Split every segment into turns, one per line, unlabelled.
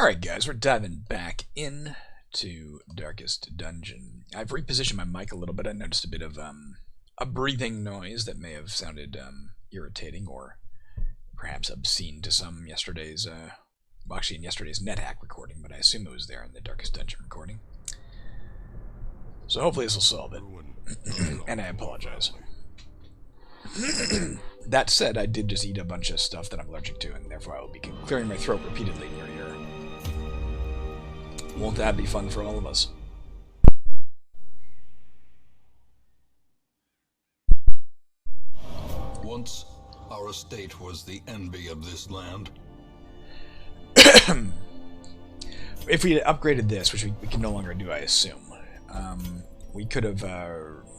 Alright guys, we're diving back in to Darkest Dungeon. I've repositioned my mic a little bit. I noticed a bit of a breathing noise that may have sounded irritating or perhaps obscene to some yesterday's, well, actually in yesterday's NetHack recording, but I assume it was there in the Darkest Dungeon recording. So hopefully this will solve it. And I apologize. That said, I did just eat a bunch of stuff that I'm allergic to, and therefore I will be clearing my throat repeatedly in your ear. Won't that be fun for all of us?
Once, our estate was the envy of this land.
If we had upgraded this, which we can no longer do, I assume, we could have,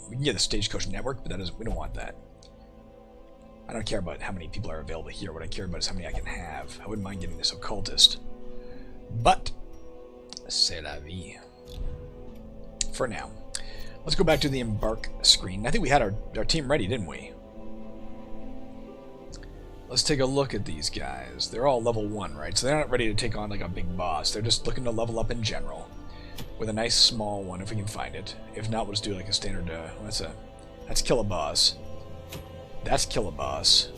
we can get the Stagecoach Network, but we don't want that. I don't care about how many people are available here. What I care about is how many I can have. I wouldn't mind getting this Occultist. But, c'est la vie. For now. Let's go back to the Embark screen. I think we had our team ready, didn't we? Let's take a look at these guys. They're all level 1, right? So they're not ready to take on like a big boss. They're just looking to level up in general. With a nice small one, if we can find it. If not, we'll just do like a standard, that's kill a boss. That's kill a boss.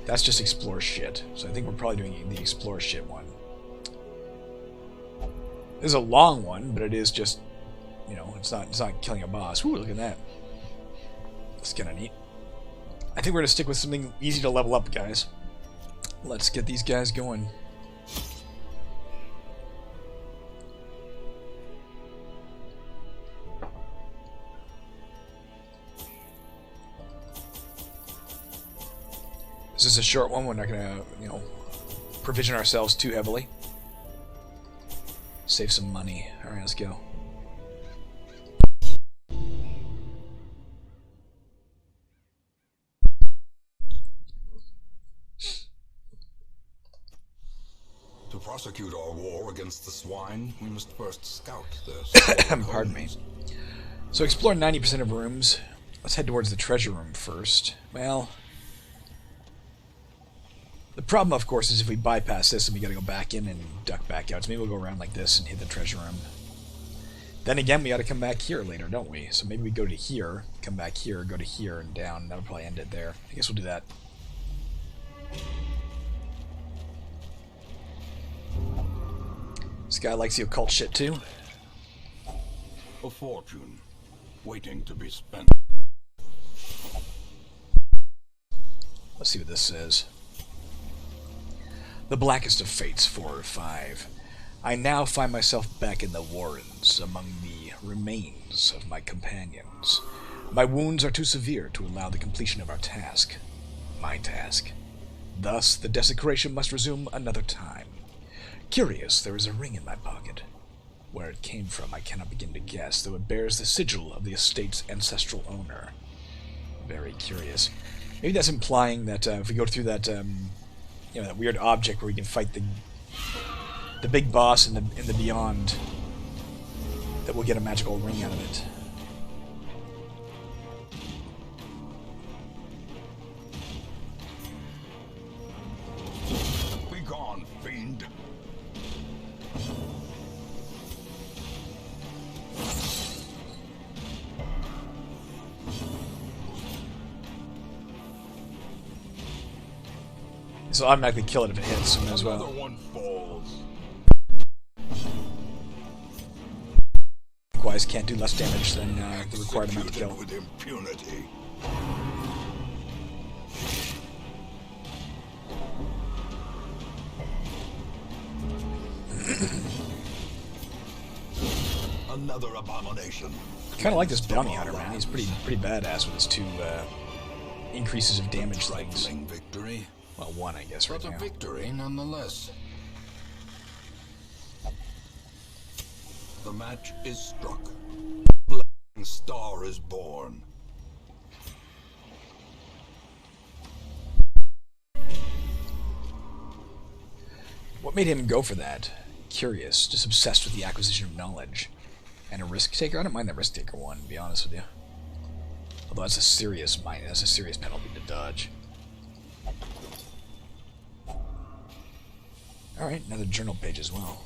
That's just explore shit. So I think we're probably doing the explore shit one. This is a long one, but it is just, you know, it's not killing a boss. Ooh, look at that. That's kind of neat. I think we're going to stick with something easy to level up, guys. Let's get these guys going. This is a short one. We're not going to, you know, provision ourselves too heavily. Save some money. Alright, let's go.
To prosecute our war against the Swine, we must first scout this.
Pardon me. So explore 90% of rooms. Let's head towards the treasure room first. Well, the problem, of course, is if we bypass this and we gotta go back in and duck back out. So maybe we'll go around like this and hit the treasure room. Then again, we gotta come back here later, don't we? So maybe we go to here, come back here, go to here and down. That'll probably end it there. I guess we'll do that. This guy likes the occult shit too.
A fortune, waiting to be spent.
Let's see what this says. The blackest of fates, 4 or 5. I now find myself back in the warrens, among the remains of my companions. My wounds are too severe to allow the completion of our task. My task. Thus, the desecration must resume another time. Curious, there is a ring in my pocket. Where it came from, I cannot begin to guess, though it bears the sigil of the estate's ancestral owner. Very curious. Maybe that's implying that if we go through that, you know, that weird object where we can fight the big boss in the beyond, that we'll get a magical ring out of it.
Be gone, fiend.
So I'll automatically kill it if it hits him as well.
Another one falls.
Likewise, can't do less damage than the required amount to kill.
With impunity. Another abomination.
Kind of like this bounty hunter, man. He's pretty badass with his 2 increases of damage things.
Victory.
Well, 1, I guess, right
But
now.
a victory nonetheless. The match is struck. Blazing star is born.
What made him go for that? Curious, just obsessed with the acquisition of knowledge. And a risk taker? I don't mind the risk taker one, to be honest with you. Although that's a serious penalty to dodge. Alright, another journal page as well.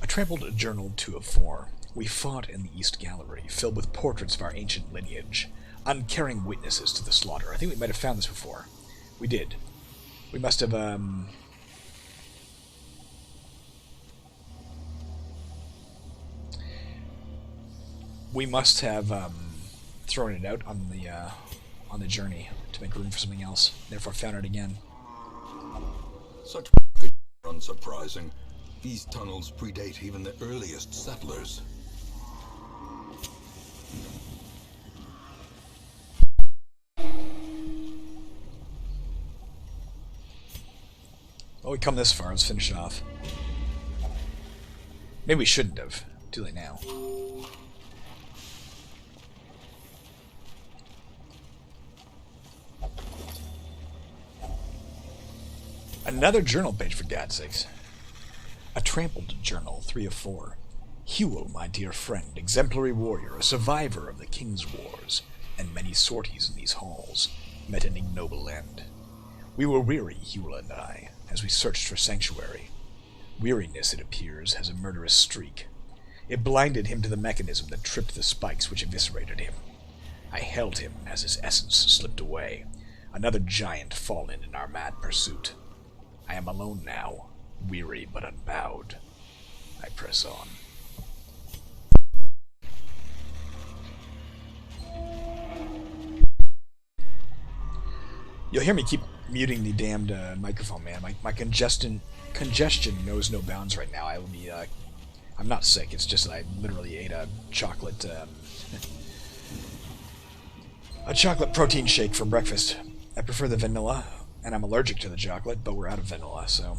A trampled journal 2 of 4. We fought in the East Gallery, filled with portraits of our ancient lineage, uncaring witnesses to the slaughter. I think we might have found this before. We did. We must have, thrown it out on the journey to make room for something else. Therefore, found it again.
Such are unsurprising. These tunnels predate even the earliest settlers.
Well, we come this far. Let's finish it off. Maybe we shouldn't have. Too late now. Another journal page, for God's sakes. A trampled journal, 3 of 4. Hewell, my dear friend, exemplary warrior, a survivor of the King's Wars, and many sorties in these halls, met an ignoble end. We were weary, Hewell and I, as we searched for sanctuary. Weariness, it appears, has a murderous streak. It blinded him to the mechanism that tripped the spikes which eviscerated him. I held him as his essence slipped away, another giant fallen in our mad pursuit. I am alone now, weary but unbowed. I press on. You'll hear me keep muting the damned microphone, man. My congestion knows no bounds right now. I will be, I'm not sick, it's just that I literally ate a chocolate protein shake for breakfast. I prefer the vanilla, and I'm allergic to the chocolate, but we're out of vanilla, so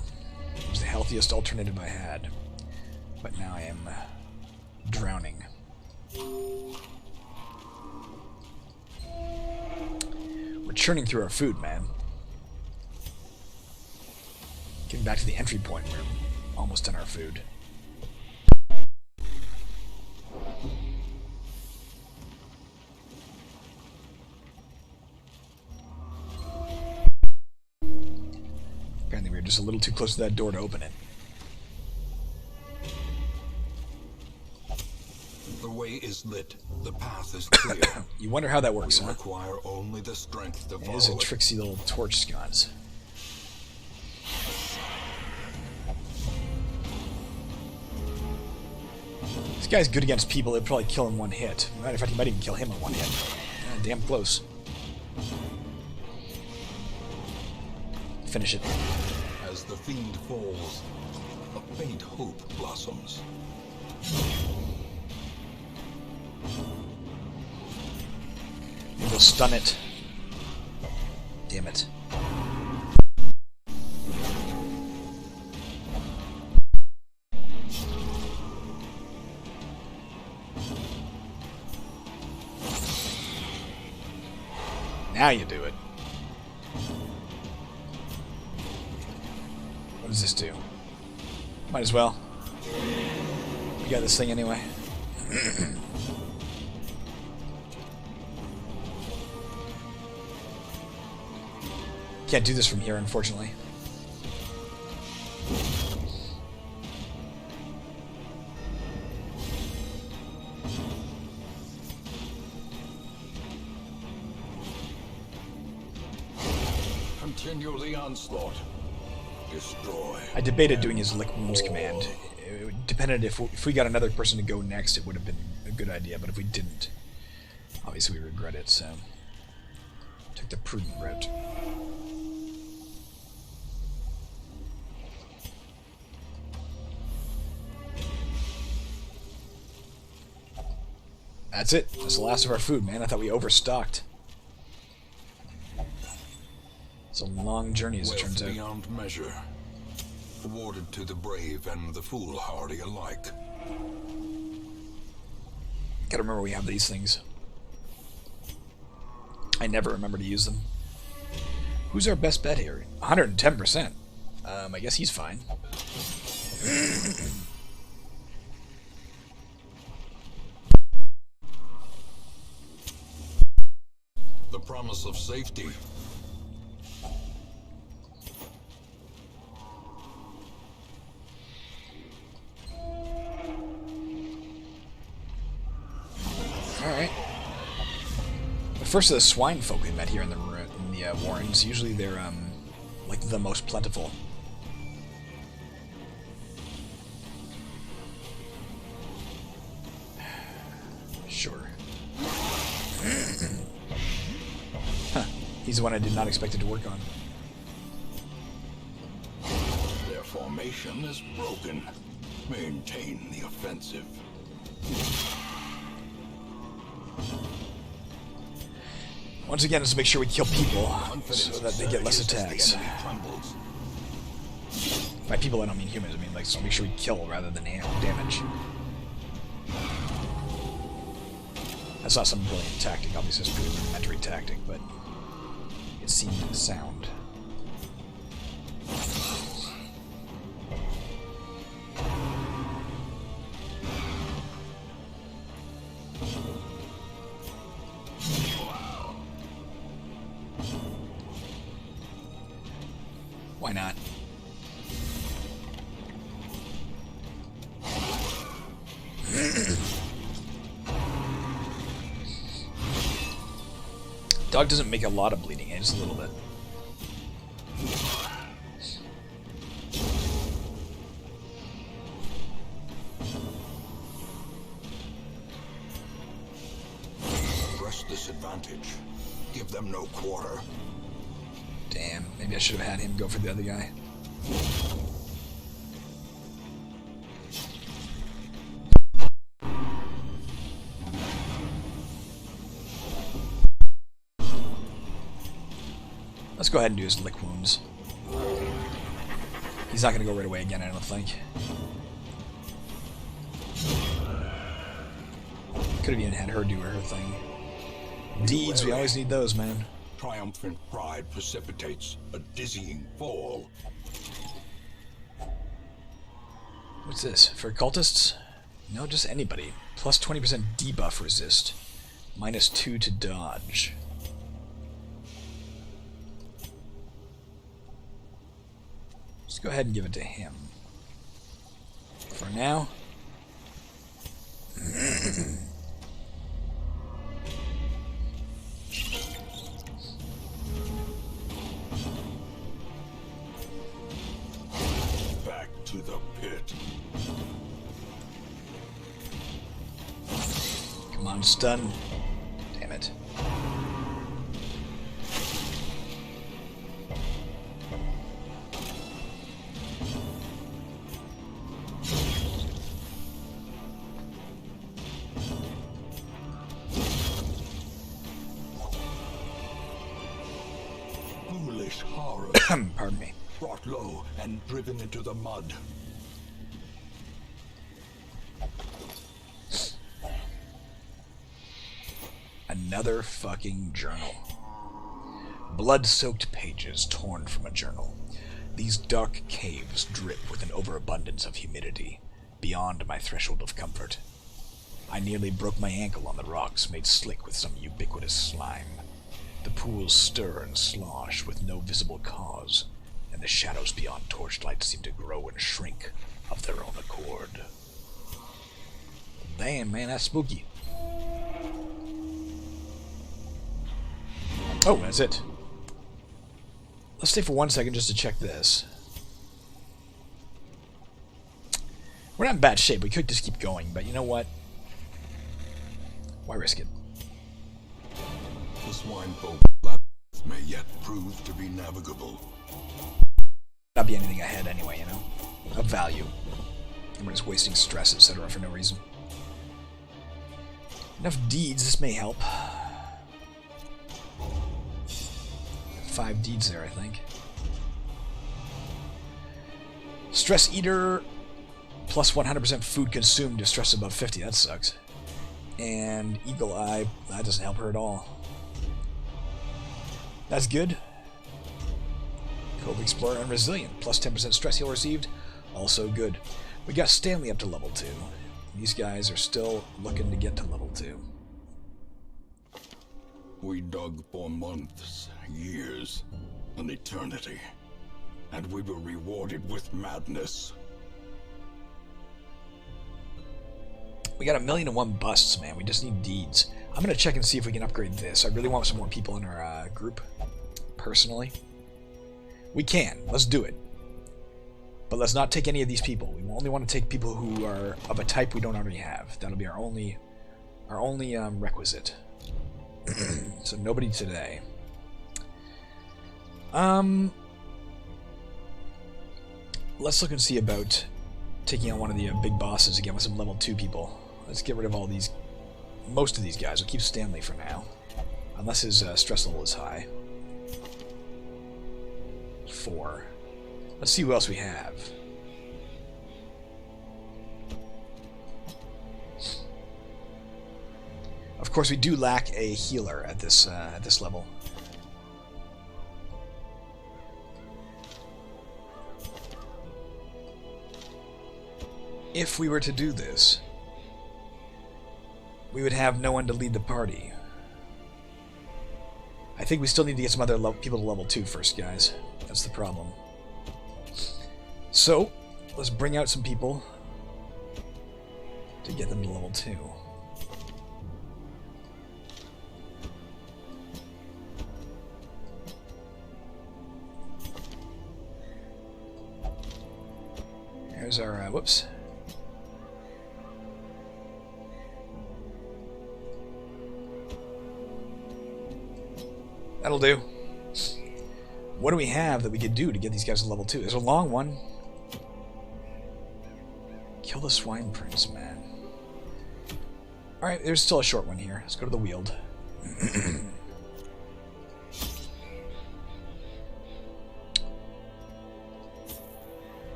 it was the healthiest alternative I had. But now I am drowning. We're churning through our food, man. Getting back to the entry point, we're almost done our food. Apparently we were just a little too close to that door to open it.
The way is lit. The path is clear.
You wonder how that works,
We
huh?
require only the strength to
It
follow
is a
it.
tricksy little torch sconce. This guy's good against people. It'd probably kill in one hit. Matter of fact, he might even kill him in one hit. Damn close. Finish it.
As the fiend falls, a faint hope blossoms.
We'll stun it. Damn it. Now you do it. What does this do? Might as well. We got this thing anyway. Can't do this from here, unfortunately.
Continue the onslaught. Destroy.
I debated doing his lick wounds command. It depended if we got another person to go next, it would have been a good idea, but if we didn't, obviously we regret it, so took the prudent route. That's it. That's the last of our food, man. I thought we overstocked. It's a long journey, as it turns out.
Beyond measure. Awarded to the brave and the foolhardy alike.
Gotta remember we have these things. I never remember to use them. Who's our best bet here? 110%. I guess he's fine.
The promise of safety.
first of the swine folk we met here in the warrens. Usually they're like the most plentiful. Sure. Huh. He's the one I did not expect it to work on.
Their formation is broken. Maintain the offensive.
Once again, let's make sure we kill people so that they get less attacks. By people, I don't mean humans. I mean, like, so make sure we kill rather than damage. That's not some brilliant tactic. Obviously, it's a pretty rudimentary tactic, but it seemed sound. Why not? Dog doesn't make a lot of bleeding, just a little bit.
Press this advantage. Give them no quarter.
Damn, maybe I should have had him go for the other guy. Let's go ahead and do his lick wounds. He's not going to go right away again, I don't think. Could have even had her do her thing. Deeds, we always need those, man.
Triumphant pride precipitates a dizzying fall.
What's this? For cultists? No, just anybody. Plus 20% debuff resist. Minus 2 to dodge. Let's go ahead and give it to him. For now.
Back to the pit.
Come on, stun. Damn it.
Foolish horror.
Pardon me.
Brought low and driven into the mud.
Another fucking journal. Blood-soaked pages torn from a journal. These dark caves drip with an overabundance of humidity, beyond my threshold of comfort. I nearly broke my ankle on the rocks made slick with some ubiquitous slime. The pools stir and slosh with no visible cause, and the shadows beyond torchlight seem to grow and shrink of their own accord. Damn, man, that's spooky. Oh, that's it. Let's stay for 1 second just to check this. We're not in bad shape. We could just keep going, but you know what? Why risk it?
The swine folk may yet prove to be navigable.
Not be anything ahead anyway, you know? Of value. And we're just wasting stress, etc. for no reason. Enough deeds, this may help. 5 deeds there, I think. Stress Eater, plus 100% food consumed if stress above 50. That sucks. And Eagle Eye, that doesn't help her at all. That's good. Cold Explorer and Resilient, plus 10% stress heal received. Also good. We got Stanley up to level 2. These guys are still looking to get to level 2.
We dug for months, years, an eternity, and we were rewarded with madness.
We got 1,000,001 busts, man. We just need deeds. I'm going to check and see if we can upgrade this. I really want some more people in our group, personally. We can. Let's do it. But let's not take any of these people. We only want to take people who are of a type we don't already have. That'll be our only requisite. So nobody today. Let's look and see about taking on one of the big bosses again with some level 2 people. Let's get rid of all these, most of these guys. We'll keep Stanley for now, unless his stress level is high. 4. Let's see who else we have. Of course, we do lack a healer at this level. If we were to do this, we would have no one to lead the party. I think we still need to get some other people to level 2 first, guys. That's the problem. So, let's bring out some people to get them to level 2. There's our, whoops. That'll do. What do we have that we could do to get these guys to level 2? There's a long one. Kill the Swine Prince, man. Alright, there's still a short one here. Let's go to the Weald.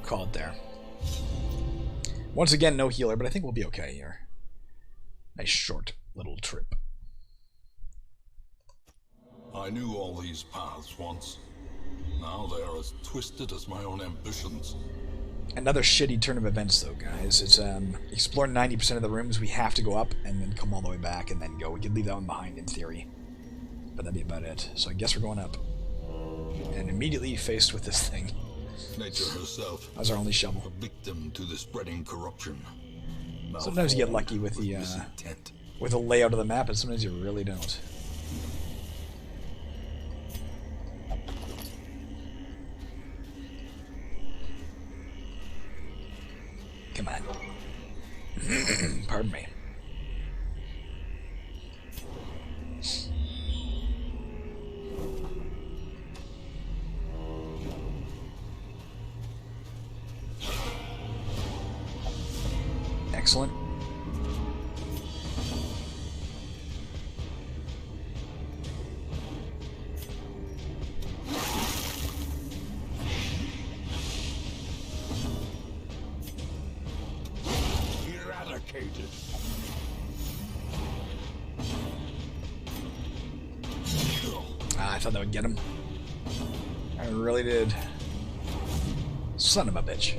Call it there. Once again, no healer, but I think we'll be okay here. Nice short little trip.
I knew all these paths once. Now they are as twisted as my own ambitions.
Another shitty turn of events, though, guys. It's explore 90% of the rooms. We have to go up and then come all the way back and then go. We could leave that one behind in theory, but that'd be about it. So I guess we're going up, and immediately faced with this thing.
Nature herself.
That was our only shovel.
A victim to the spreading corruption.
Sometimes you get lucky with the layout of the map, and sometimes you really don't. Come on. Pardon me. Excellent.
Eradicated.
I thought that would get him. I really did. Son of a bitch.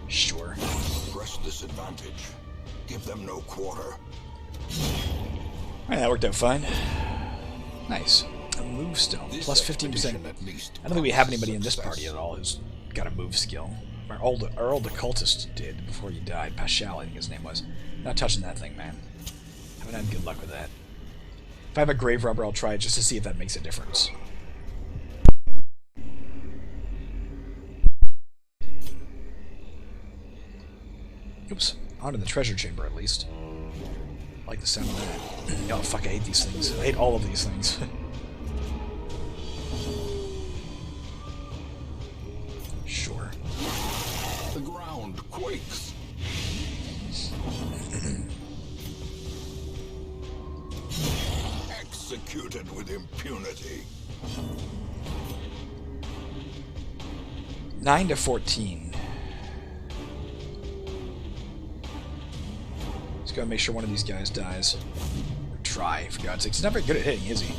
Sure.
Press this advantage. Give them no quarter.
Alright, that worked out fine. Nice. A move stone. Plus 15%. I don't think we have anybody in this party at all who's got a move skill. Our old occultist did before he died. Paschal, I think his name was. Not touching that thing, man. Haven't had good luck with that. If I have a grave robber, I'll try it just to see if that makes a difference. Oops. Onto the treasure chamber, at least. I like the sound of that. Oh, fuck, I hate these things. I hate all of these things. Sure.
The ground quakes. Executed with impunity.
9 to 14. Just gotta make sure one of these guys dies. Or try, for God's sake. He's not very good at hitting, is he?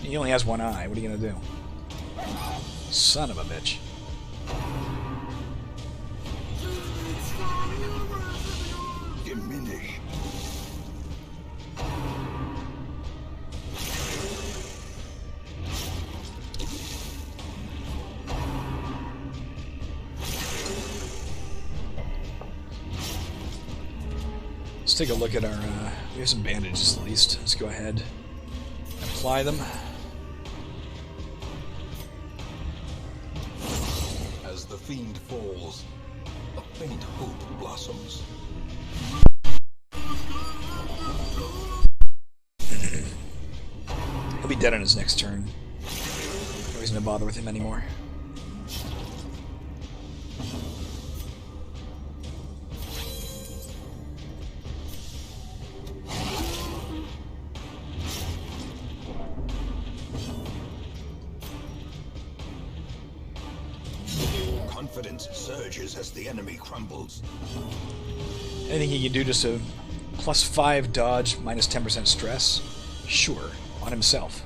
He only has one eye. What are you gonna do? Son of a bitch.
Diminish.
Let's take a look at our, we have some bandages at least. Let's go ahead and apply them.
As the fiend falls, a faint hope blossoms.
He'll be dead on his next turn. No reason to bother with him anymore.
Confidence surges as the enemy crumbles.
Anything he can do just to +5 dodge, minus 10% stress? Sure, on himself.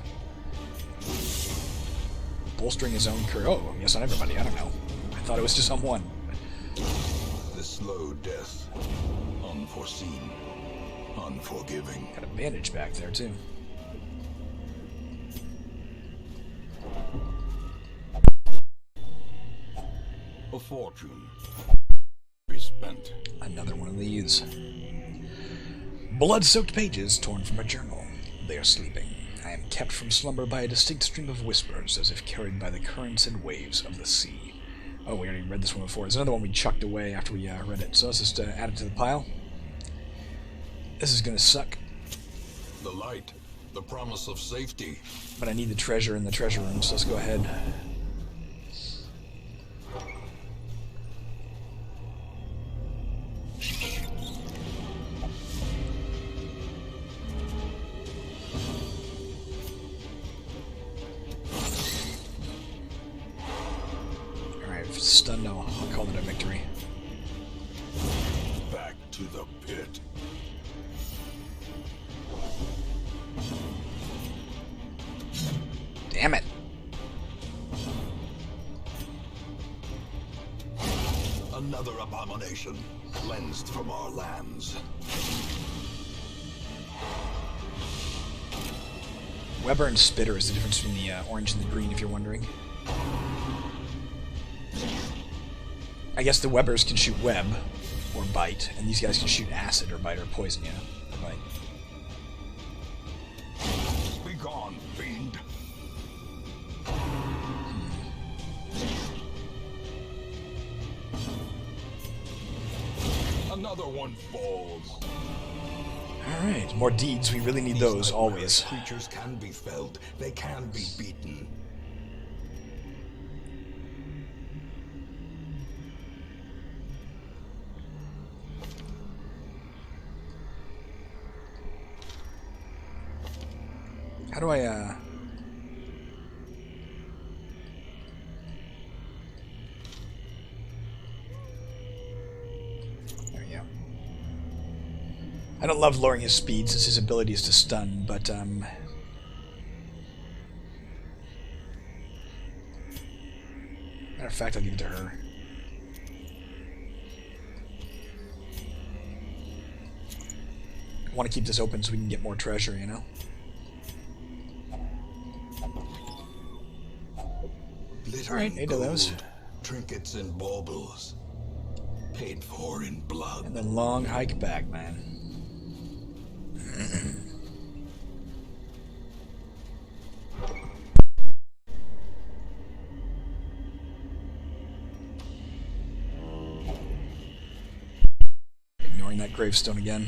Bolstering his own Kyrio. Oh, yes, on everybody. I don't know. I thought it was just on one.
The slow death. Unforeseen. Unforgiving.
Got a bandage back there, too.
A fortune. Be spent.
Another one of these. Blood-soaked pages torn from a journal. They are sleeping. I am kept from slumber by a distinct stream of whispers, as if carried by the currents and waves of the sea. Oh, we already read this one before. There's another one we chucked away after we read it. So let's just add it to the pile. This is gonna suck.
The light. The promise of safety.
But I need the treasure in the treasure room, so let's go ahead. Stun, no, I'll call it a victory.
Back to the pit.
Damn it.
Another abomination, cleansed from our lands.
Weber and Spitter is the difference between the orange and the green, if you're wondering. I guess the Webbers can shoot web, or bite, and these guys can shoot acid, or bite, or poison you. Or bite.
Be gone, fiend. Another one falls.
Alright, more deeds. We really need those, always.
Creatures can be felled. They can be beaten.
How do I, There we go. I don't love lowering his speed since his ability is to stun, but, matter of fact, I'll give it to her. I want to keep this open so we can get more treasure, you know? Alright, 8 of those.
Trinkets and baubles. Paid for in blood.
And then long hike back, man. Ignoring that gravestone again.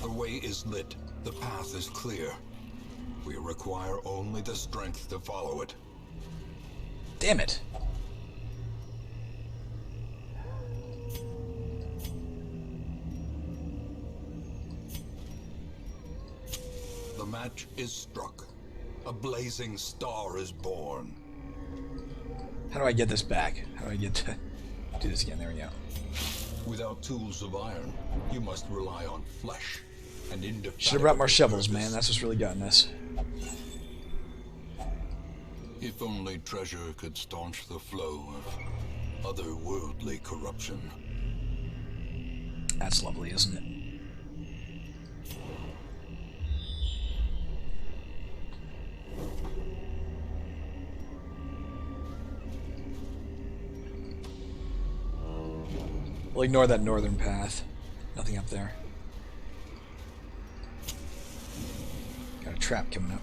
The way is lit. The path is clear. We require only the strength to follow it.
Damn it.
The match is struck. A blazing star is born.
How do I get this back? How do I get to do this again? There we go.
Without tools of iron, you must rely on flesh and indefatigable
Should have brought more shovels,
purpose.
man. That's what's really gotten us.
If only treasure could staunch the flow of otherworldly corruption.
That's lovely, isn't it? We'll ignore that northern path. Nothing up there. Got a trap coming up.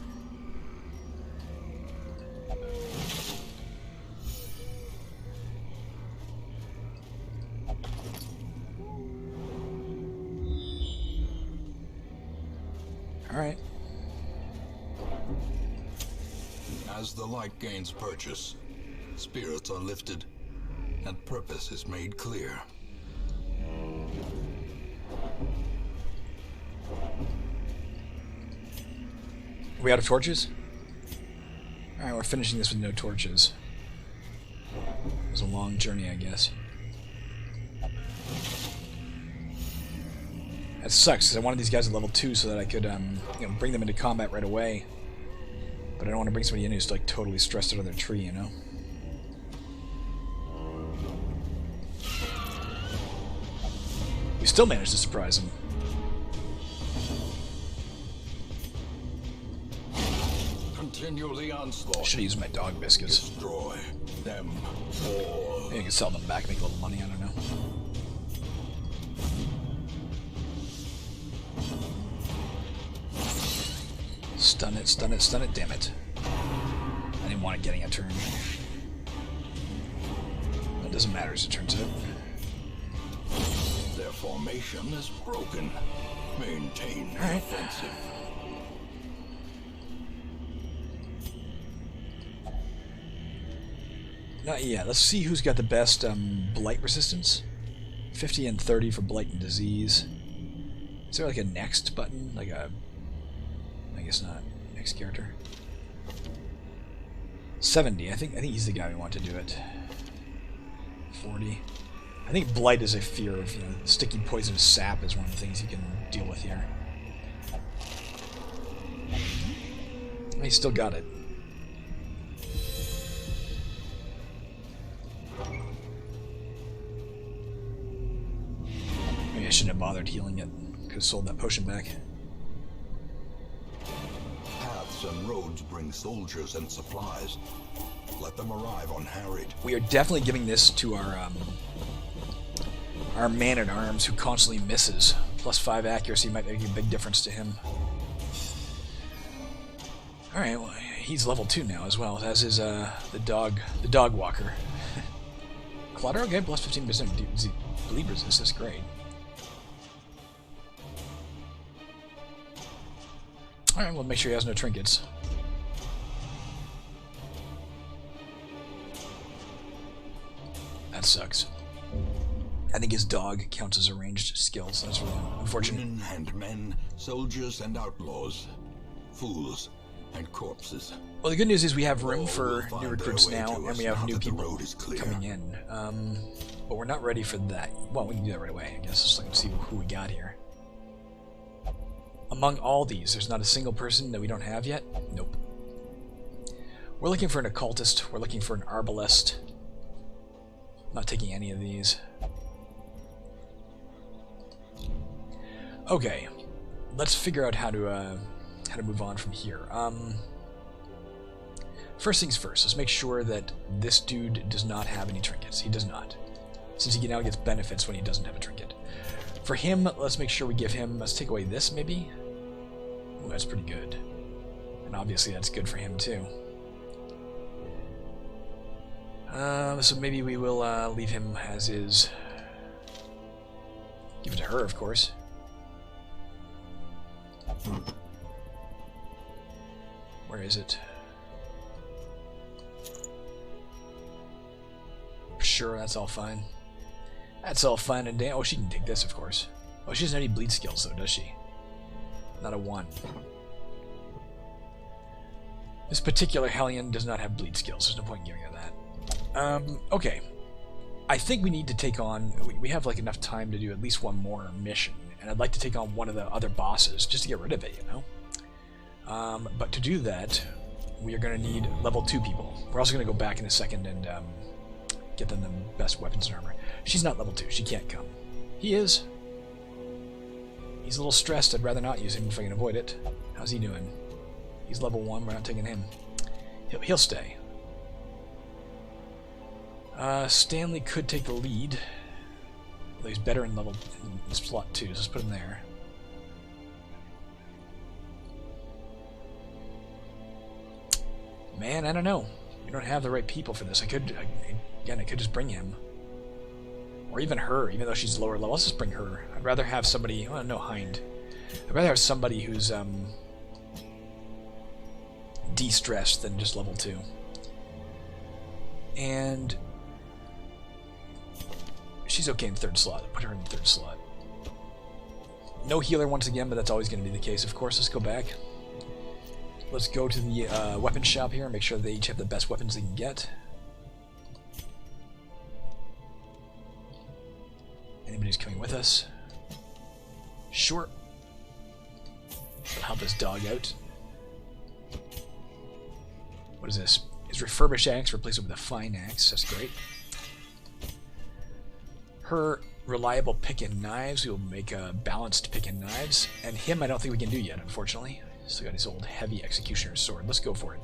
Alright.
As the light gains purchase, spirits are lifted, and purpose is made clear.
Are we out of torches? Alright, we're finishing this with no torches. It was a long journey, I guess. That sucks, because I wanted these guys at level 2 so that I could bring them into combat right away. But I don't want to bring somebody in who's like totally stressed out of their tree, you know? We still managed to surprise him.
Continue the onslaught.
Should have used my dog biscuits.
Destroy them all.
Maybe I can sell them back, make a little money, I don't know. Stun it, stun it, stun it, damn it. I didn't want it getting a turn. That doesn't matter as it turns out.
Their formation is broken. Maintain the offensive.
Not yet. Let's see who's got the best blight resistance. 50 and 30 for blight and disease. Is there like a next button? Like a... I guess not. Next character. 70. I think he's the guy we want to do it. 40. I think blight is a fear of, sticky poisonous sap is one of the things you can deal with here. He still got it. Maybe I shouldn't have bothered healing it. Could have sold that potion back.
Paths and roads bring soldiers and supplies. Let them arrive unharried.
We are definitely giving this to our man-at-arms who constantly misses. +5 accuracy might make a big difference to him. Alright, well, he's level 2 now as well, as is the dog walker. Clutter, okay, +15% bleed resist, that's great. Alright, we'll make sure he has no trinkets. That sucks. I think his dog counts as a ranged skills. That's really unfortunate.
Women and men, soldiers and outlaws, fools and corpses.
Well, the good news is we have room for new recruits now, and we have new people coming in. But we're not ready for that. Well, we can do that right away, I guess. Just like to see who we got here. Among all these, there's not a single person that we don't have yet? Nope. We're looking for an occultist. We're looking for an arbalist. Not taking any of these. Okay, let's figure out how to move on from here. First things first, let's make sure that this dude does not have any trinkets. He does not, since he now gets benefits when he doesn't have a trinket. For him, let's make sure we give him... Let's take away this, maybe? Oh, that's pretty good. And obviously that's good for him, too. So maybe we will leave him as is. Give it to her, of course. Where is it? Sure, that's all fine. That's all fine and damn. Oh, she can take this, of course. Oh, she doesn't have any bleed skills, though, does she? Not a 1. This particular Hellion does not have bleed skills. There's no point in giving her that. Okay. I think we need to take on... We have, like, enough time to do at least one more mission. And I'd like to take on one of the other bosses, just to get rid of it, you know? But to do that, we are going to need level 2 people. We're also going to go back in a second and get them the best weapons and armor. She's not level 2. She can't come. He is. He's a little stressed. I'd rather not use him if I can avoid it. How's he doing? He's level 1. We're not taking him. He'll stay. Stanley could take the lead. Although he's better in slot 2, so let's put him there. Man, I don't know. We don't have the right people for this. I could just bring him. Or even her, even though she's lower level. Let's just bring her. I'd rather have somebody... Oh, no, Hind. I'd rather have somebody who's, de-stressed than just level 2. And... she's okay in 3rd slot. Put her in the 3rd slot. No healer once again, but that's always going to be the case, of course. Let's go back. Let's go to the weapons shop here and make sure they each have the best weapons they can get. Anybody's coming with us? Sure. That'll help this dog out. What is this? His refurbished axe replaced with a fine axe. That's great. Her reliable pick and knives. We will make a balanced pick and knives. And him I don't think we can do yet, unfortunately. Still got his old heavy executioner's sword. Let's go for it.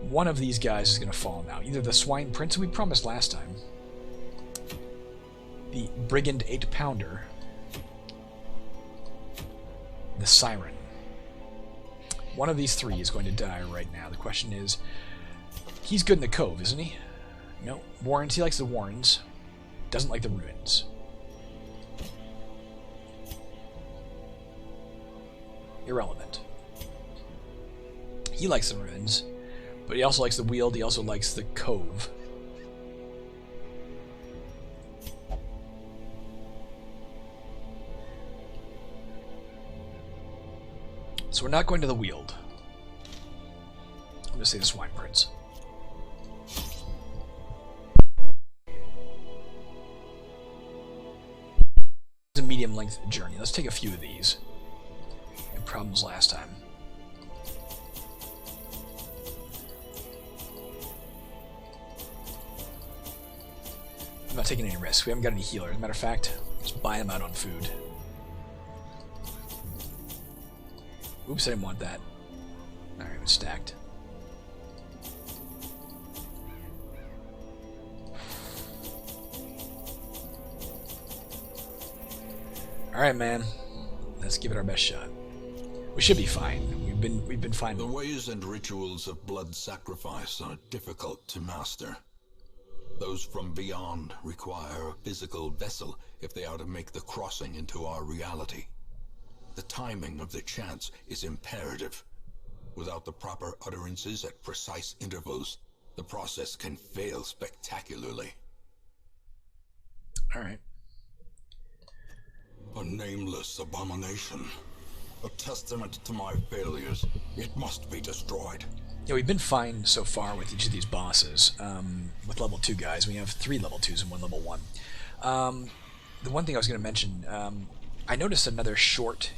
One of these guys is going to fall now. Either the Swine Prince, who we promised last time, the Brigand 8-pounder, the Siren. One of these 3 is going to die right now. The question is, he's good in the Cove, isn't he? No. Warrens, he likes the Warrens. Doesn't like the Ruins. Irrelevant. He likes the Ruins, but he also likes the Weald, he also likes the Cove. So we're not going to the Weald. I'm going to say the Swine Prince. It's a medium-length journey. Let's take a few of these. We had problems last time. I'm not taking any risks. We haven't got any healers. As a matter of fact, let's buy them out on food. Oops, I didn't want that. Alright, it's stacked. Alright, man. Let's give it our best shot. We should be fine. We've been fine.
The ways and rituals of blood sacrifice are difficult to master. Those from beyond require a physical vessel if they are to make the crossing into our reality. The timing of the chants is imperative. Without the proper utterances at precise intervals, the process can fail spectacularly.
Alright.
A nameless abomination. A testament to my failures. It must be destroyed.
Yeah, we've been fine so far with each of these bosses. With level 2 guys, we have 3 level 2s and 1 level 1. The one thing I was going to mention, I noticed another short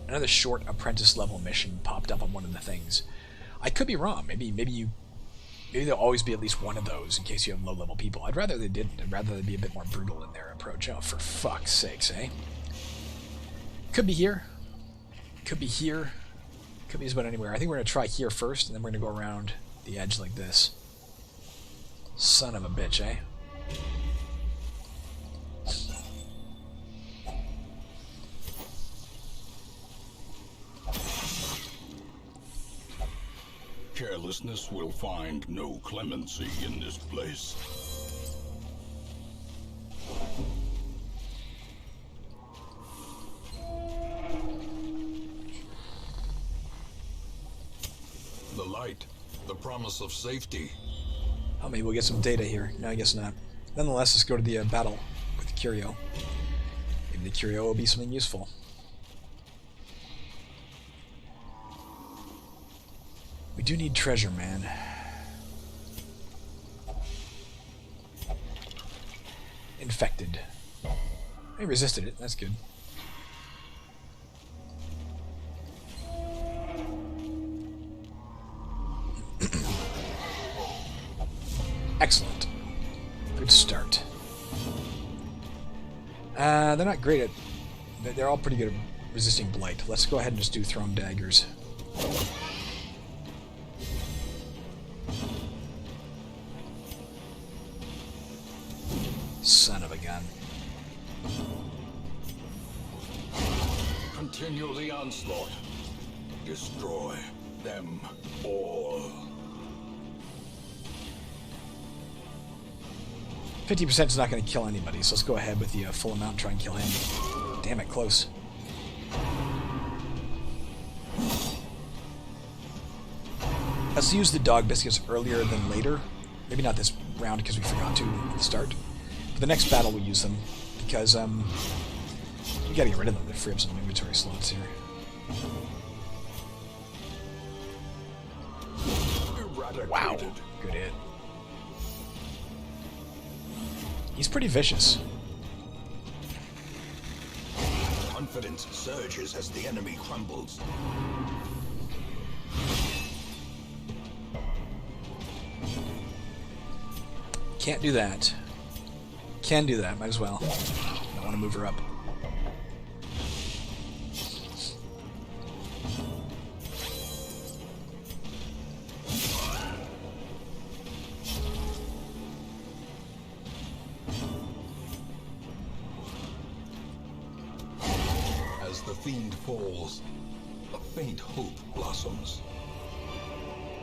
apprentice level mission popped up on one of the things. I could be wrong. Maybe there'll always be at least one of those in case you have low level people. I'd rather they didn't. I'd rather they be a bit more brutal in their approach. Oh, for fuck's sakes, eh? Could be here. Could be here. Could be just about anywhere. I think we're going to try here first, and then we're going to go around the edge like this. Son of a bitch, eh?
Carelessness will find no clemency in this place. right. The promise of safety.
Oh, maybe we'll get some data here. No, I guess not. Nonetheless, let's go to the battle with the Kyrio. Maybe the Kyrio will be something useful. We do need treasure, man. Infected. He resisted it. That's good. Excellent. Good start. They're not great at... They're all pretty good at resisting blight. Let's go ahead and just do thrown daggers. Son of a gun.
Continue the onslaught. Destroy them all.
50% is not going to kill anybody, so let's go ahead with the full amount and try and kill him. Damn it, close. Let's use the dog biscuits earlier than later. Maybe not this round because we forgot to at the start. For the next battle, we'll use them because we gotta get rid of them to free up some inventory slots here. Wow, good hit. He's pretty vicious.
Confidence surges as the enemy crumbles.
Can't do that. Can do that, might as well. Don't want to move her up.
As the fiend falls, a faint hope blossoms.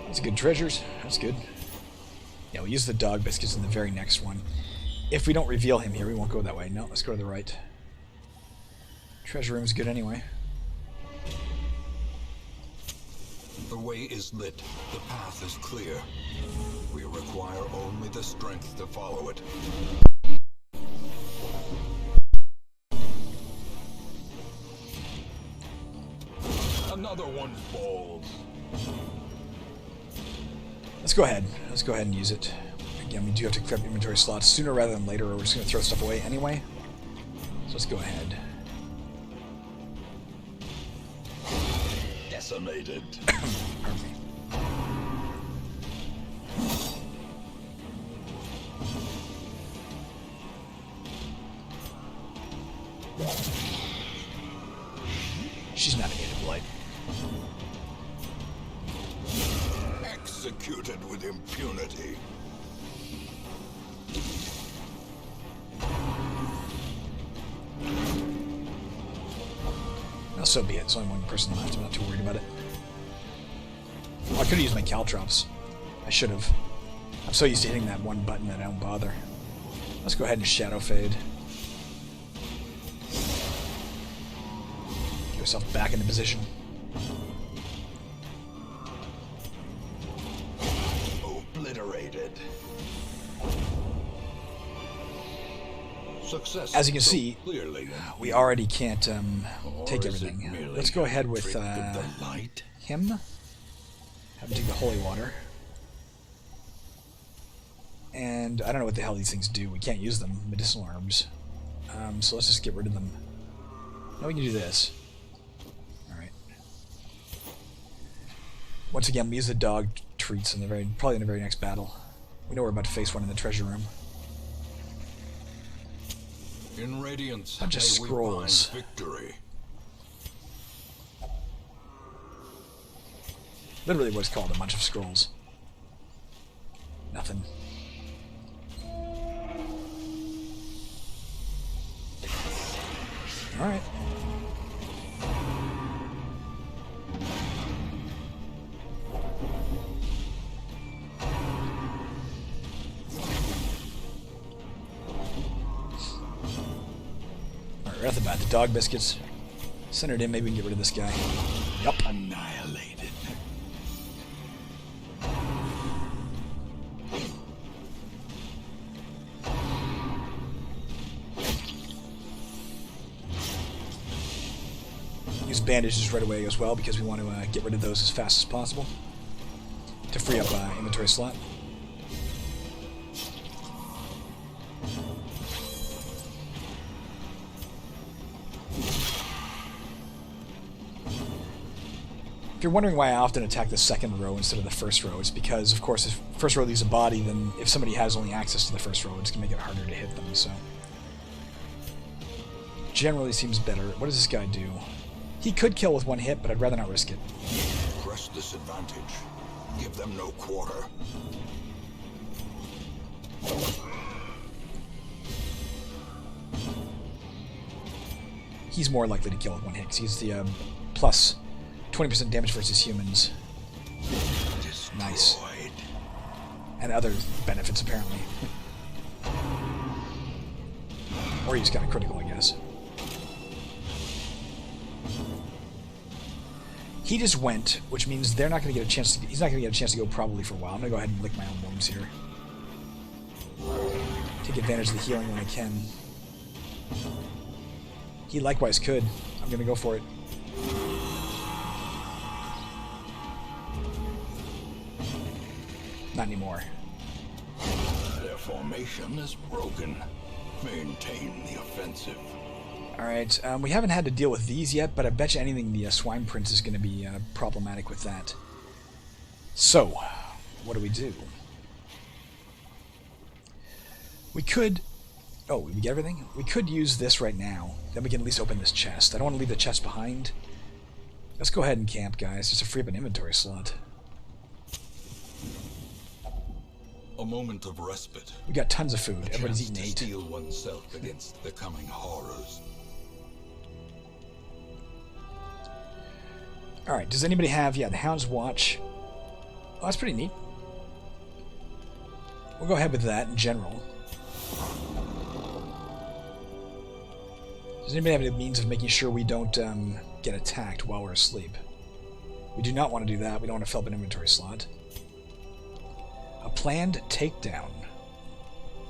That's good treasures. That's good. Yeah, we'll use the dog biscuits in the very next one. If we don't reveal him here, we won't go that way. No, let's go to the right. Treasure room's good anyway.
The way is lit. The path is clear. We require only the strength to follow it. Another one falls.
Let's go ahead. Let's go ahead and use it. Again, we do have to clear up inventory slots sooner rather than later, or we're just going to throw stuff away anyway. So let's go ahead.
Decimated.
Pardon me. She's not immune to blight.
Executed with impunity.
Now, so be it. There's only one person left. I'm not too worried about it. Oh, I could have used my caltrops. I should have. I'm so used to hitting that one button that I don't bother. Let's go ahead and shadow fade. Get yourself back into position.
Obliterated. Success.
As you can
so
see,
clearly,
we already can't take
is it
everything.
merely
Let's go ahead with
trick of the light?
him. Have him take the holy water. And I don't know what the hell these things do. We can't use them. Medicinal herbs. So let's just get rid of them. Now we can do this. Alright. Once again, we use the dog treats in the probably in the very next battle. We know we're about to face one in the treasure room.
In Radiance,
Bunch of
may we
scrolls.
find victory.
Literally what's called a bunch of scrolls. Nothing. Alright. Alright, right off the bat, the dog biscuits. Centered in, maybe we can get rid of this guy. Yup.
Annihilated.
Use bandages right away as well, because we want to get rid of those as fast as possible to free up inventory slot. If you're wondering why I often attack the second row instead of the first row, it's because, of course, if first row leaves a body, then if somebody has only access to the first row, it's going to make it harder to hit them, so... Generally seems better. What does this guy do? He could kill with one hit, but I'd rather not risk it.
Press this advantage. Give them no quarter.
He's more likely to kill with one hit, because he's the plus 20% damage versus humans.
Destroyed.
Nice. And other benefits, apparently. Or he's got a critical, I guess. He just went, which means they're not going to get a chance to... He's not going to get a chance to go probably for a while. I'm going to go ahead and lick my own wounds here. Take advantage of the healing when I can. He likewise could. I'm going to go for it. Not anymore.
Their formation is broken. Maintain the offensive.
Alright, we haven't had to deal with these yet, but I bet you anything the Swine Prince is going to be problematic with that. So, what do? We could... Oh, did we get everything? We could use this right now. Then we can at least open this chest. I don't want to leave the chest behind. Let's go ahead and camp, guys, just to free up an inventory slot.
A moment of respite.
We got tons of food. Everybody's eating 8.
Steel oneself against the coming horrors.
Alright, does anybody have... Yeah, the Hound's Watch. Oh, that's pretty neat. We'll go ahead with that in general. Does anybody have any means of making sure we don't get attacked while we're asleep? We do not want to do that. We don't want to fill up an inventory slot. A planned takedown.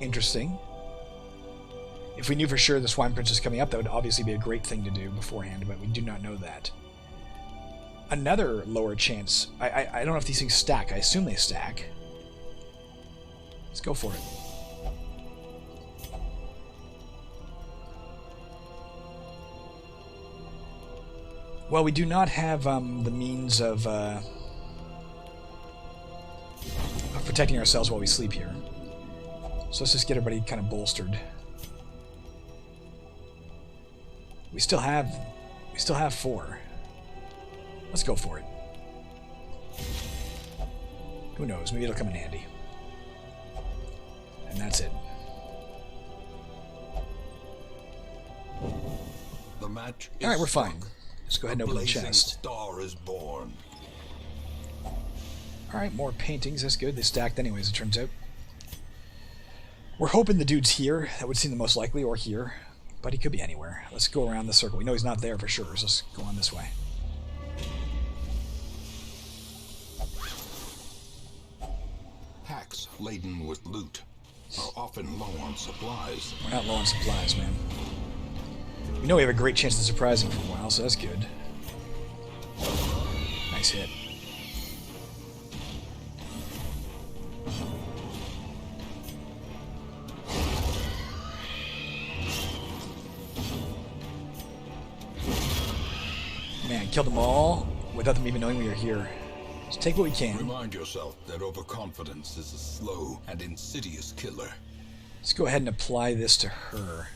Interesting. If we knew for sure the Swine Prince is coming up, that would obviously be a great thing to do beforehand, but we do not know that. Another lower chance. I don't know if these things stack. I assume they stack. Let's go for it. Well, we do not have the means of protecting ourselves while we sleep here. So let's just get everybody kind of bolstered. We still have 4. Let's go for it. Who knows? Maybe it'll come in handy. And that's it.
The match is
Alright, we're fine.
struck.
Let's go ahead and open the chest.
Star is born.
Alright, more paintings. That's good. They stacked anyways, it turns out. We're hoping the dude's here. That would seem the most likely, or here. But he could be anywhere. Let's go around the circle. We know he's not there for sure, so let's go on this way.
Packs laden with loot are often low on supplies.
We're not low on supplies, man. We know we have a great chance of surprising for a while, so that's good. Nice hit. Man, killed them all without them even knowing we were here. Just take what we can.
Remind yourself that overconfidence is a slow and insidious killer.
Let's go ahead and apply this to her.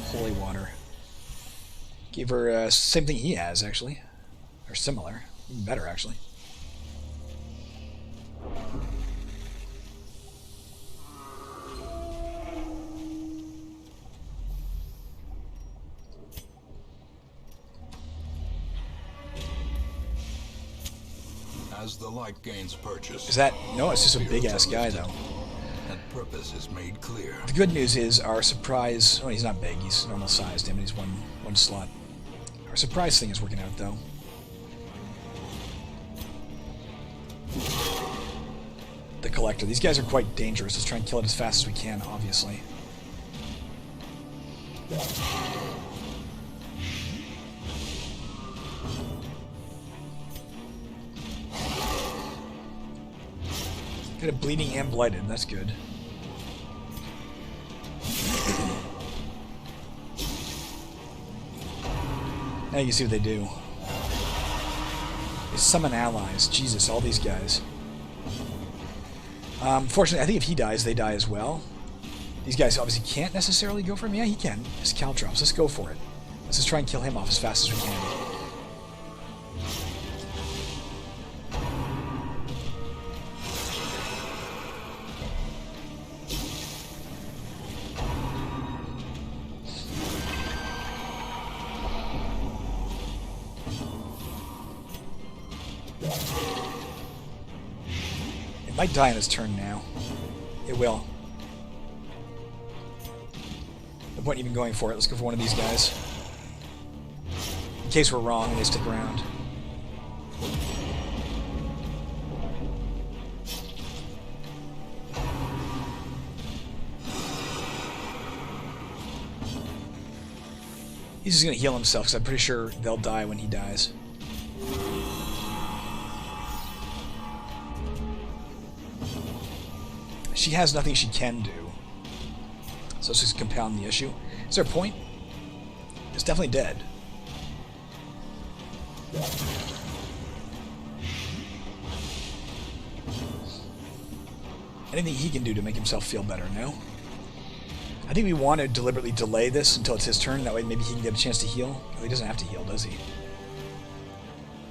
Holy water. Gave her same thing he has, actually. Or similar. Even better, actually.
As the light gains purchase.
Is that... No, it's just a big-ass guy, though.
And purpose is made clear.
The good news is our surprise... Oh, he's not big. He's normal sized. I mean, he's one slot. Our surprise thing is working out, though. The Collector. These guys are quite dangerous. Let's try and kill it as fast as we can, obviously. Got a bleeding and blighted. That's good. Now you can see what they do. They summon allies. Jesus, all these guys. Fortunately, I think if he dies, they die as well. These guys obviously can't necessarily go for him. Yeah, he can. His Caltrops. Let's go for it. Let's just try and kill him off as fast as we can. It might die on his turn now. It will. No point even going for it. Let's go for one of these guys. In case we're wrong and they stick around. He's just going to heal himself because I'm pretty sure they'll die when he dies. She has nothing she can do. So let's just compound the issue. Is there a point? It's definitely dead. Anything he can do to make himself feel better, no? I think we want to deliberately delay this until it's his turn. That way maybe he can get a chance to heal. Well, he doesn't have to heal, does he?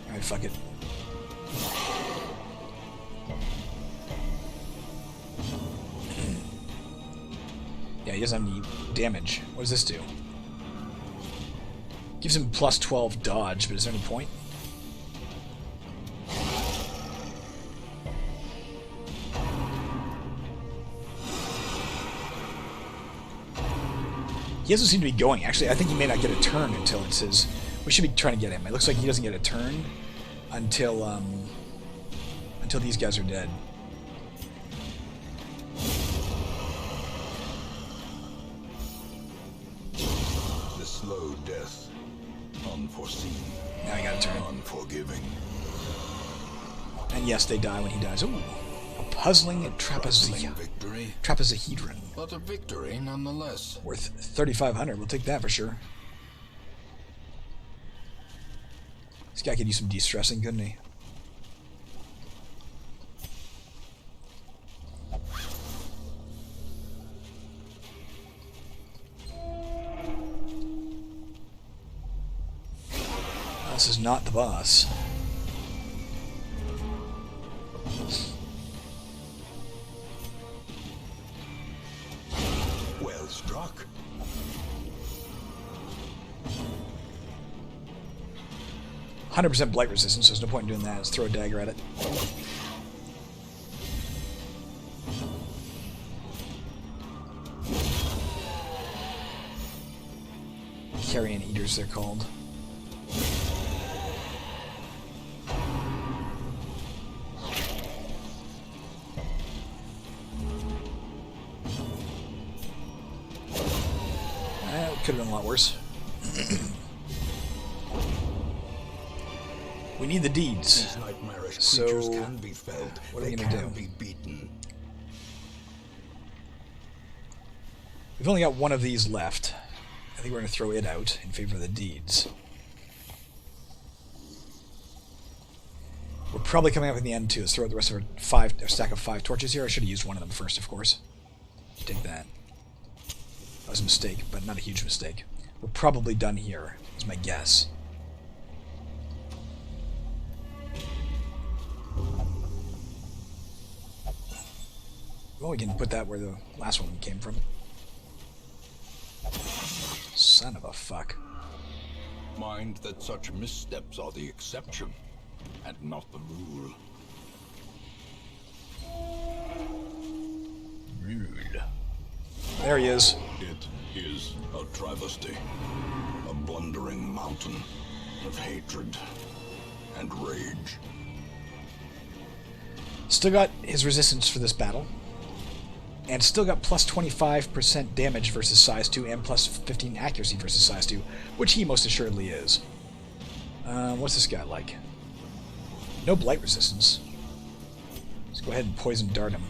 Alright, fuck it. Yeah, he doesn't have any damage. What does this do? Gives him plus 12 dodge, but is there any point? He doesn't seem to be going. Actually, I think he may not get a turn until it's his... We should be trying to get him. It looks like he doesn't get a turn until these guys are dead.
The slow death. Unforeseen.
Now I got a turn.
Unforgiving.
And yes, they die when he dies. Ooh. A puzzling trapezohedron.
But a victory nonetheless.
Worth 3,500. We'll take that for sure. This guy could use some de-stressing, couldn't he? This is not the boss.
Well struck.
%100% blight resistance, so there's no point in doing that. Let's throw a dagger at it. Carrion eaters, they're called. Could have been a lot worse. We need the deeds.
These nightmarish
So,
creatures can be felled.
what are we
They
gonna
can
do?
be beaten.
We've only got one of these left. I think we're going to throw it out in favor of the deeds. We're probably coming up in the end too. Let's throw out the rest of our stack of 5 torches here. I should have used one of them first, of course. Take that. That was a mistake, but not a huge mistake. We're probably done here, is my guess. Well, we can put that where the last one came from. Son of a fuck.
Mind that such missteps are the exception, and not the rule.
Rude. There he is.
It is a travesty. A blundering mountain of hatred and rage.
Still got his resistance for this battle. And still got plus 25% damage versus size 2 and plus 15 accuracy versus size 2, which he most assuredly is. What's this guy like? No blight resistance. He's Go ahead and poison dart him.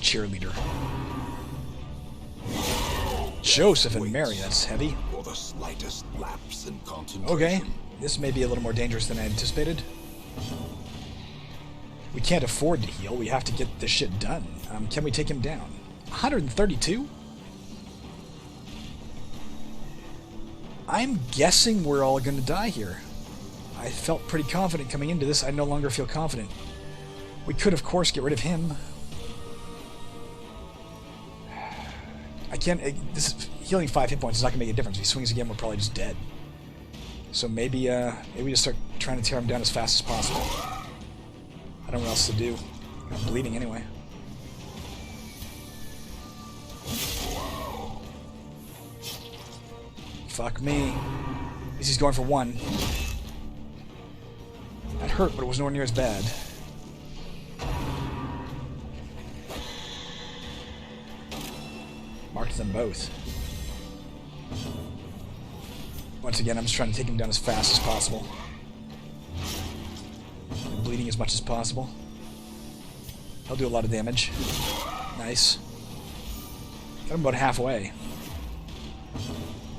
Cheerleader. Joseph and Mary, that's heavy.
For the slightest lapse in concentration.
Okay, this may be a little more dangerous than I anticipated. We can't afford to heal. We have to get this shit done. Can we take him down? 132? I'm guessing we're all going to die here. I felt pretty confident coming into this. I no longer feel confident. We could, of course, get rid of him. I can't... This healing 5 hit points is not going to make a difference. If he swings again, we're probably just dead. So maybe we just start trying to tear him down as fast as possible. I don't know what else to do. I'm bleeding anyway. Fuck me. At least he's going for 1. That hurt, but it was nowhere near as bad. Marked them both. Once again, I'm just trying to take him down as fast as possible. And bleeding as much as possible. I'll do a lot of damage. Nice. Got him about halfway.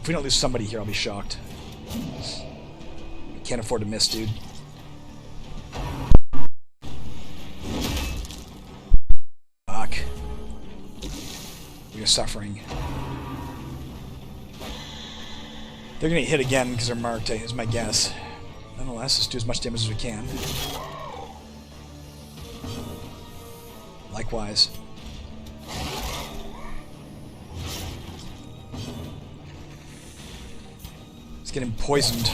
If we don't lose somebody here, I'll be shocked. Can't afford to miss, dude. Fuck. We're suffering. They're gonna get hit again because they're marked, is my guess. Nonetheless, let's do as much damage as we can. Likewise. Let's get him poisoned.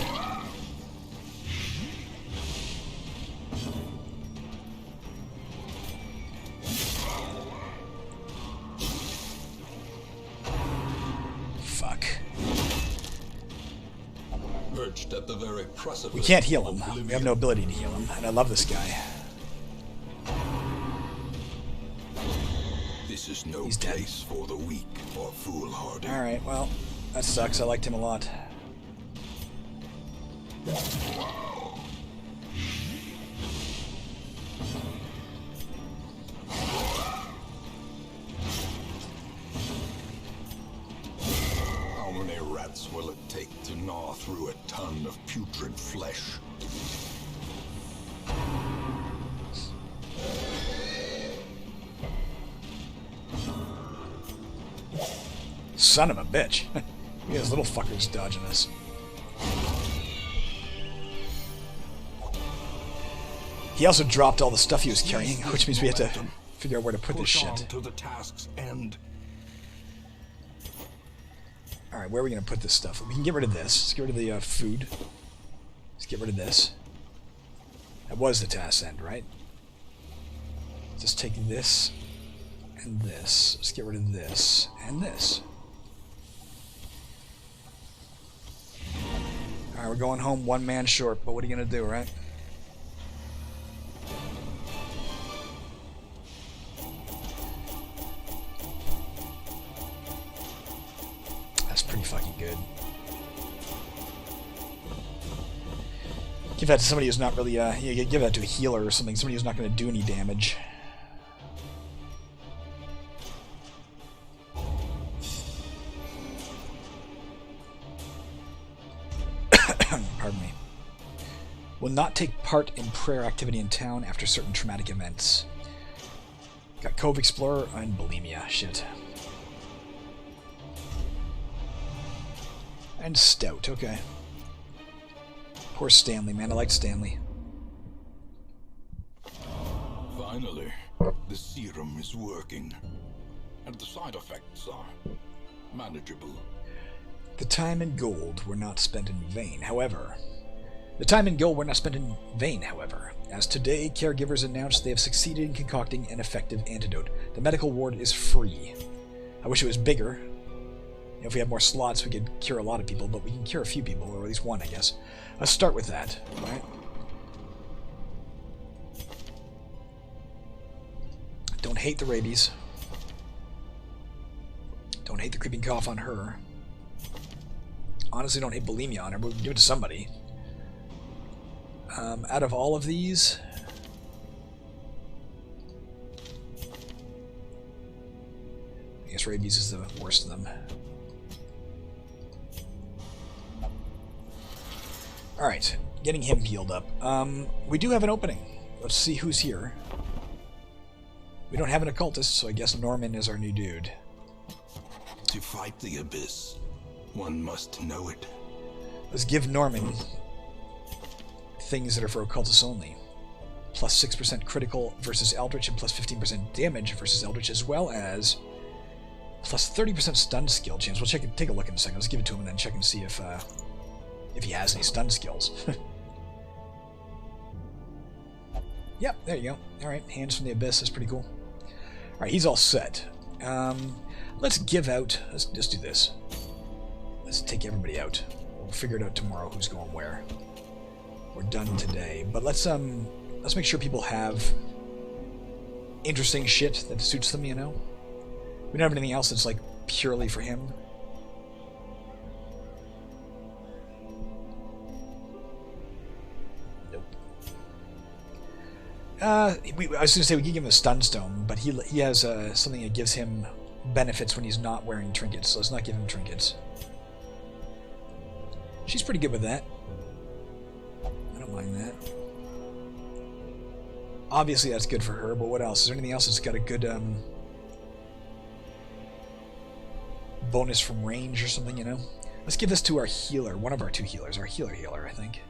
Fuck.
Perched at the very precipice.
We can't heal him. We have no ability to heal him, and I love this guy.
This is no
He's dead.
place for the weak or foolhardy.
Alright, well, that sucks. I liked him a lot.
How many rats will it take to gnaw through a ton of putrid flesh?
Son of a bitch. Look at those little fuckers dodging us. He also dropped all the stuff he was carrying, which means we have to figure out where to put this shit.
To the task's end.
Alright, where are we going to put this stuff? We can get rid of this. Let's get rid of the food. Let's get rid of this. That was the task's end, right? Just take this and this. Let's get rid of this and this. Alright, we're going home one man short, but what are you going to do, right? That's pretty fucking good. Give that to somebody who's not really, you give that to a healer or something, somebody who's not going to do any damage. Pardon me. Will not take part in prayer activity in town after certain traumatic events. Got Cove Explorer and Bulimia. Shit. And Stout. Okay. Poor Stanley, man. I liked Stanley.
Finally, the serum is working. And the side effects are manageable.
The time and gold were not spent in vain, however. As today, caregivers announced they have succeeded in concocting an effective antidote. The medical ward is free. I wish it was bigger. If we had more slots, we could cure a lot of people, but we can cure a few people, or at least one, I guess. Let's start with that, right? Don't hate the rabies. Don't hate the creeping cough on her. Honestly, don't hate bulimia on her, but we can give it to somebody. Out of all of these, I guess rabies is the worst of them. Alright, getting him healed up. We do have an opening. Let's see who's here. We don't have an occultist, so I guess Norman is our new dude.
To fight the abyss, one must know it.
Let's give Norman things that are for occultists only. Plus 6% critical versus Eldritch and plus 15% damage versus Eldritch, as well as plus 30% stun skill chance. We'll take a look in a second. Let's give it to him and then check and see if he has any stun skills. Yep, there you go. Alright, Hands from the Abyss is pretty cool. Alright, he's all set. Let's give out... Let's just do this. Let's take everybody out. We'll figure it out tomorrow who's going where. We're done today. But let's make sure people have interesting shit that suits them, you know? We don't have anything else that's, like, purely for him. I was going to say we could give him a stun stone, but he has something that gives him benefits when he's not wearing trinkets, so let's not give him trinkets. She's pretty good with that. I don't mind that. Obviously that's good for her, but what else? Is there anything else that's got a good bonus from range or something, you know? Let's give this to our healer, one of our two healers, our healer, I think.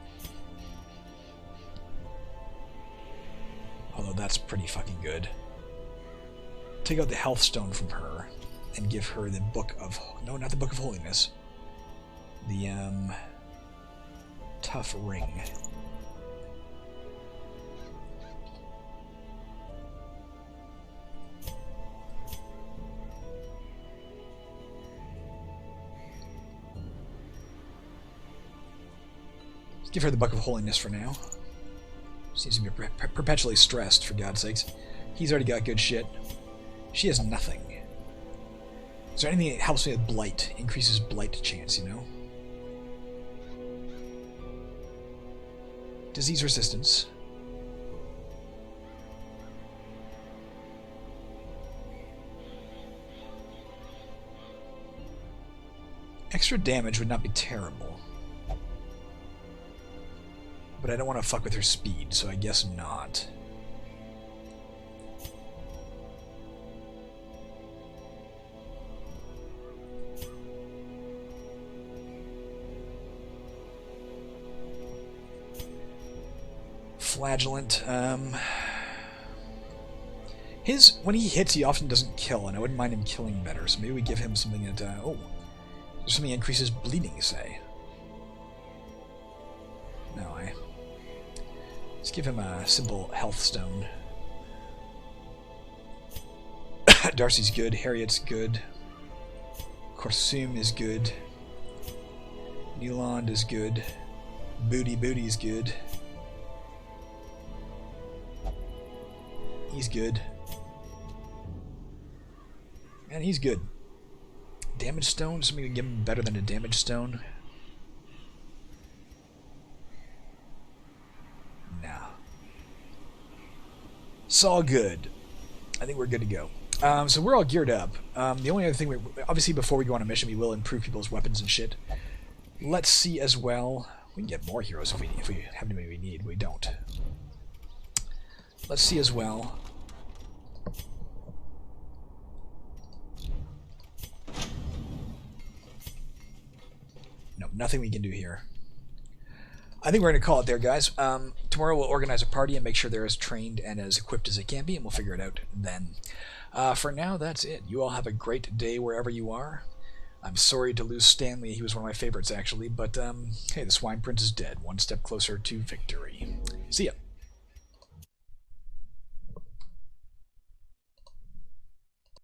Although that's pretty fucking good. Take out the health stone from her and give her the book of... No, not the book of holiness. The, tough ring. Let's give her the book of holiness for now. Seems to be perpetually stressed, for God's sakes. He's already got good shit. She has nothing. Is there anything that helps me with blight? Increases blight chance, you know? Disease resistance. Extra damage would not be terrible. But I don't want to fuck with her speed, so I guess not. Flagellant. When he hits, he often doesn't kill, and I wouldn't mind him killing better, so maybe we give him something that, there's something that increases bleeding, say. No, let's give him a simple health stone. Darcy's good, Harriet's good, Corsum is good, Newland is good, Booty's good. He's good. And he's good. Damage stone? Something we can give him better than a damage stone? Nah. It's all good. I think we're good to go. So we're all geared up. The only other thing, obviously before we go on a mission, we will improve people's weapons and shit. Let's see as well. We can get more heroes if we have anybody we need. We don't. Let's see as well. No, nothing we can do here. I think we're going to call it there, guys. Tomorrow we'll organize a party and make sure they're as trained and as equipped as they can be, and we'll figure it out then. For now, that's it. You all have a great day wherever you are. I'm sorry to lose Stanley. He was one of my favorites, actually. But, hey, the Swine Prince is dead. One step closer to victory. See ya.